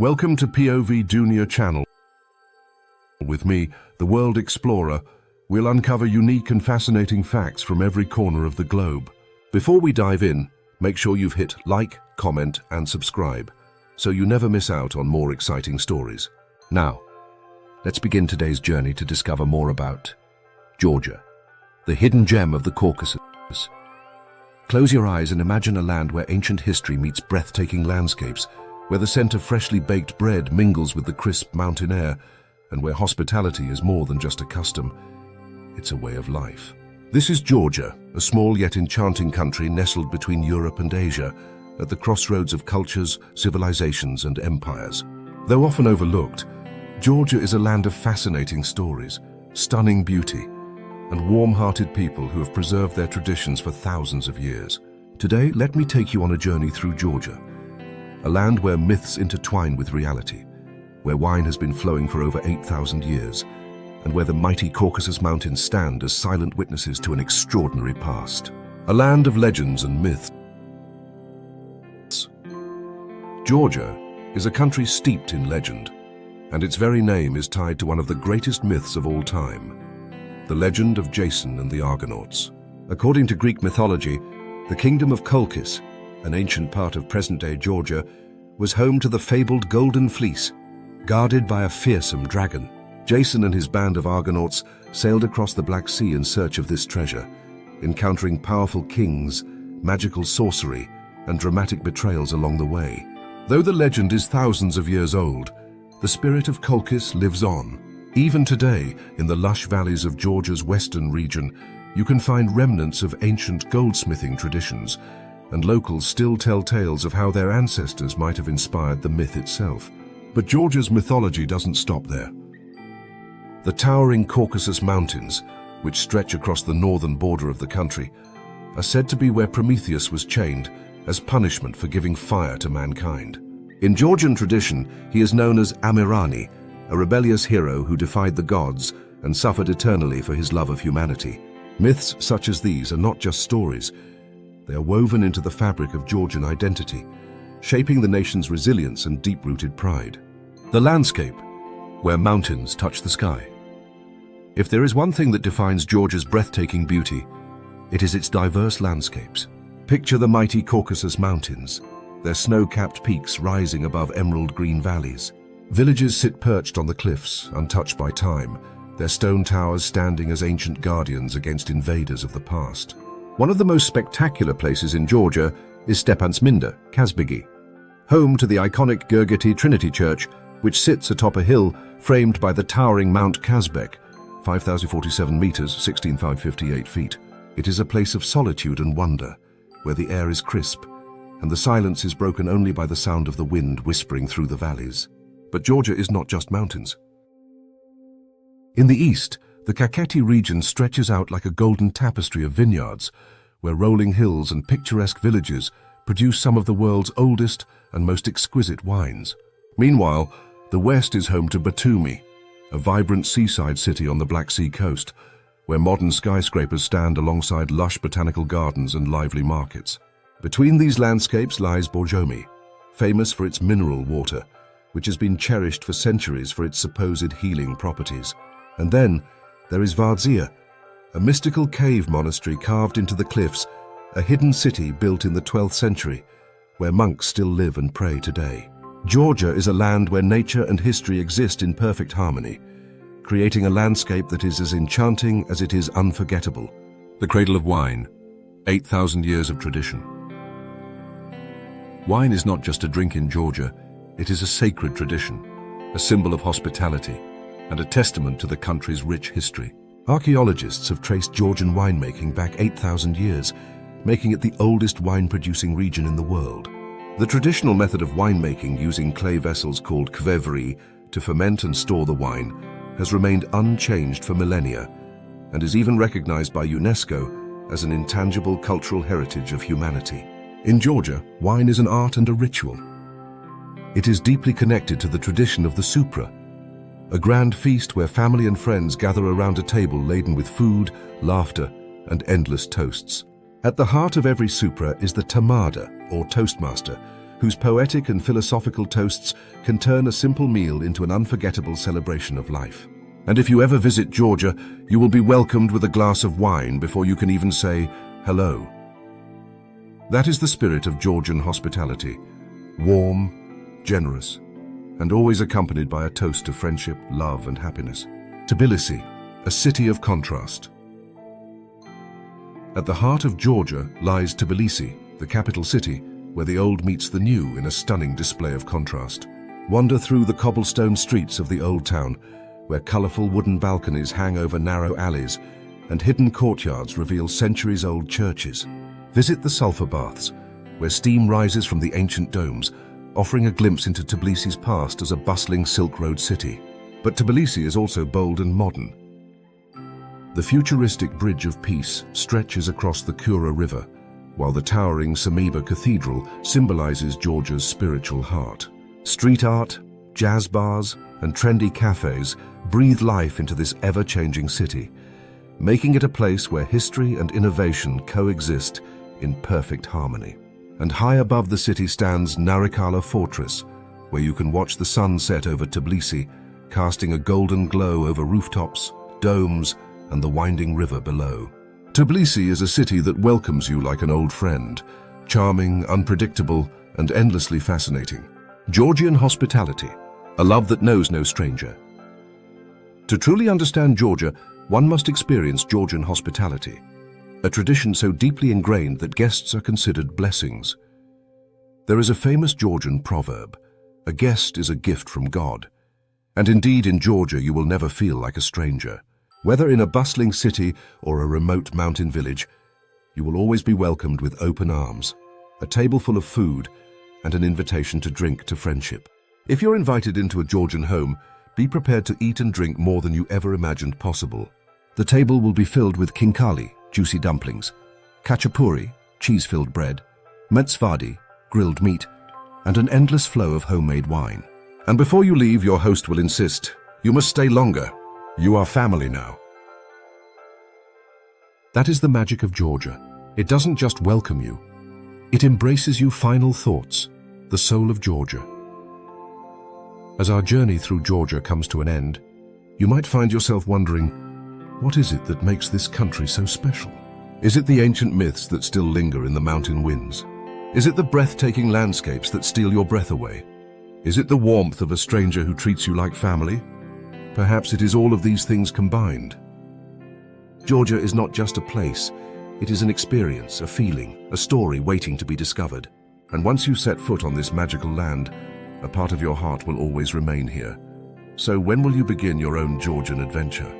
Welcome to POV Dunia channel. With me, the World Explorer, we'll uncover unique and fascinating facts from every corner of the globe. Before we dive in, make sure you've hit like, comment, and subscribe, so you never miss out on more exciting stories. Now, let's begin today's journey to discover more about Georgia, the hidden gem of the Caucasus. Close your eyes and imagine a land where ancient history meets breathtaking landscapes, where the scent of freshly baked bread mingles with the crisp mountain air, and where hospitality is more than just a custom, it's a way of life. This is Georgia, a small yet enchanting country nestled between Europe and Asia, at the crossroads of cultures, civilizations, and empires. Though often overlooked, Georgia is a land of fascinating stories, stunning beauty, and warm-hearted people who have preserved their traditions for thousands of years. Today, let me take you on a journey through Georgia, a land where myths intertwine with reality, where wine has been flowing for over 8,000 years, and where the mighty Caucasus Mountains stand as silent witnesses to an extraordinary past. A land of legends and myths. Georgia is a country steeped in legend, and its very name is tied to one of the greatest myths of all time, the legend of Jason and the Argonauts. According to Greek mythology, the kingdom of Caucasus, an ancient part of present-day Georgia, was home to the fabled Golden Fleece, guarded by a fearsome dragon. Jason and his band of Argonauts sailed across the Black Sea in search of this treasure, encountering powerful kings, magical sorcery, and dramatic betrayals along the way. Though the legend is thousands of years old, the spirit of Caucasus lives on. Even today, in the lush valleys of Georgia's western region, you can find remnants of ancient goldsmithing traditions, and locals still tell tales of how their ancestors might have inspired the myth itself. But Georgia's mythology doesn't stop there. The towering Caucasus Mountains, which stretch across the northern border of the country, are said to be where Prometheus was chained as punishment for giving fire to mankind. In Georgian tradition, he is known as Amirani, a rebellious hero who defied the gods and suffered eternally for his love of humanity. Myths such as these are not just stories. They are woven into the fabric of Georgian identity, shaping the nation's resilience and deep-rooted pride. The landscape, where mountains touch the sky. If there is one thing that defines Georgia's breathtaking beauty, it is its diverse landscapes. Picture the mighty Caucasus Mountains, their snow-capped peaks rising above emerald green valleys. Villages sit perched on the cliffs, untouched by time, their stone towers standing as ancient guardians against invaders of the past. One of the most spectacular places in Georgia is Stepantsminda, Kazbegi, home to the iconic Gurgeti Trinity Church, which sits atop a hill framed by the towering Mount Kazbek, 5,047 meters, 16,558 feet. It is a place of solitude and wonder, where the air is crisp, and the silence is broken only by the sound of the wind whispering through the valleys. But Georgia is not just mountains. In the east, the Kakheti region stretches out like a golden tapestry of vineyards, where rolling hills and picturesque villages produce some of the world's oldest and most exquisite wines. Meanwhile, the west is home to Batumi, a vibrant seaside city on the Black Sea coast, where modern skyscrapers stand alongside lush botanical gardens and lively markets. Between these landscapes lies Borjomi, famous for its mineral water, which has been cherished for centuries for its supposed healing properties. And then, there is Vardzia, a mystical cave monastery carved into the cliffs, a hidden city built in the 12th century, where monks still live and pray today. Georgia is a land where nature and history exist in perfect harmony, creating a landscape that is as enchanting as it is unforgettable. The cradle of wine, 8,000 years of tradition. Wine is not just a drink in Georgia, it is a sacred tradition, a symbol of hospitality, and a testament to the country's rich history. Archaeologists have traced Georgian winemaking back 8,000 years, making it the oldest wine-producing region in the world. The traditional method of winemaking using clay vessels called kvevri to ferment and store the wine has remained unchanged for millennia and is even recognized by UNESCO as an intangible cultural heritage of humanity. In Georgia, wine is an art and a ritual. It is deeply connected to the tradition of the supra, a grand feast where family and friends gather around a table laden with food, laughter, and endless toasts. At the heart of every supra is the tamada, or toastmaster, whose poetic and philosophical toasts can turn a simple meal into an unforgettable celebration of life. And if you ever visit Georgia, you will be welcomed with a glass of wine before you can even say hello. That is the spirit of Georgian hospitality: warm, generous, and always accompanied by a toast of friendship, love, and happiness. Tbilisi, a city of contrast. At the heart of Georgia lies Tbilisi, the capital city, where the old meets the new in a stunning display of contrast. Wander through the cobblestone streets of the old town, where colorful wooden balconies hang over narrow alleys and hidden courtyards reveal centuries-old churches. Visit the sulfur baths, where steam rises from the ancient domes, offering a glimpse into Tbilisi's past as a bustling Silk Road city. But Tbilisi is also bold and modern. The futuristic Bridge of Peace stretches across the Kura River, while the towering Samiba Cathedral symbolizes Georgia's spiritual heart. Street art, jazz bars, and trendy cafes breathe life into this ever-changing city, making it a place where history and innovation coexist in perfect harmony. And high above the city stands Narikala Fortress, where you can watch the sun set over Tbilisi, casting a golden glow over rooftops, domes, and the winding river below. Tbilisi is a city that welcomes you like an old friend, charming, unpredictable, and endlessly fascinating. Georgian hospitality, a love that knows no stranger. To truly understand Georgia, one must experience Georgian hospitality, a tradition so deeply ingrained that guests are considered blessings. There is a famous Georgian proverb, "A guest is a gift from God." And indeed, in Georgia, you will never feel like a stranger. Whether in a bustling city or a remote mountain village, you will always be welcomed with open arms, a table full of food, and an invitation to drink to friendship. If you're invited into a Georgian home, be prepared to eat and drink more than you ever imagined possible. The table will be filled with khinkali, juicy dumplings, khachapuri, cheese-filled bread, metsvadi, grilled meat, and an endless flow of homemade wine. And before you leave, your host will insist, "You must stay longer. You are family now." That is the magic of Georgia. It doesn't just welcome you. It embraces you. Final thoughts, the soul of Georgia. As our journey through Georgia comes to an end, you might find yourself wondering, what is it that makes this country so special? Is it the ancient myths that still linger in the mountain winds? Is it the breathtaking landscapes that steal your breath away? Is it the warmth of a stranger who treats you like family? Perhaps it is all of these things combined. Georgia is not just a place, it is an experience, a feeling, a story waiting to be discovered. And once you set foot on this magical land, a part of your heart will always remain here. So when will you begin your own Georgian adventure?